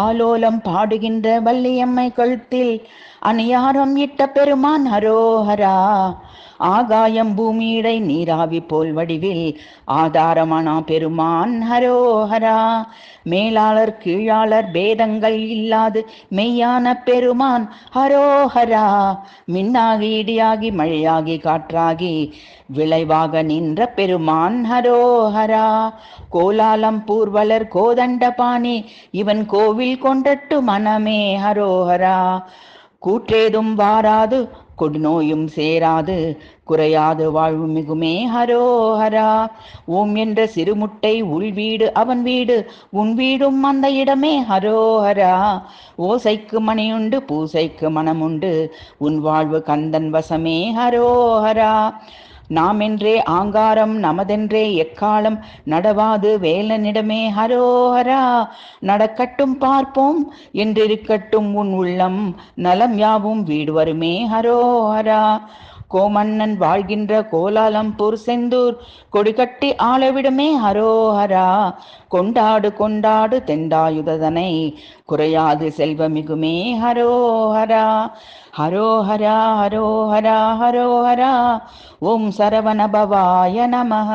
ஆலோலம் பாடுகின்ற வள்ளியம்மை கழுத்தில் அணியாரம் இட்ட பெருமான் ஹரோஹரா. ஆகாயம் பூமியிடை நீராவி போல் வடிவில் ஆதாரமானா பெருமான் ஹரோஹரா. மேலாளர் கீழாளர் பேதங்கள் இல்லாது மெய்யான பெருமான் ஹரோஹரா. மின்னாகி இடியாகி மழையாகி காற்றாகி விளைவாக நின்ற பெருமான் ஹரோஹரா. கோலாலம் பூர்வலர் கோதண்டபாணி இவன் கோவில் கொண்டட்டு மனமே ஹரோஹரா. கூற்றேதும் வாராது கொடுநோயும் சேராது குறையாது வாழ்வு மிகுமே ஹரோஹரா. ஓம் என்ற சிறுமுட்டை உள்வீடு அவன் வீடு உன் வீடும் அந்த இடமே ஹரோஹரா. ஓசைக்கு மணியுண்டு பூசைக்கு மனமுண்டு உன் வாழ்வு கந்தன் வசமே ஹரோஹரா. நாமென்றே ஆங்காரம் நமதென்றே எக்காலம் நடவாது வேலனிடமே ஹரோஹரா. நடக்கட்டும் பார்ப்போம் என்றிருக்கட்டும் உன் உள்ளம் நலம் யாவும் வீடு வருமே ஹரோஹரா. கோமன்னன் வாழ்கின்ற கோலாலம்பூர் செந்தூர் கொடிகட்டி ஆளவிடுமே ஹரோஹரா. கொண்டாடு கொண்டாடு தெண்டாயுதனை குறையாது செல்வமிகுமே ஹரோஹரா. ஹரோஹரா ஹரோஹரா ஹரோஹரா. ஓம் சரவணபவாய நமஹ.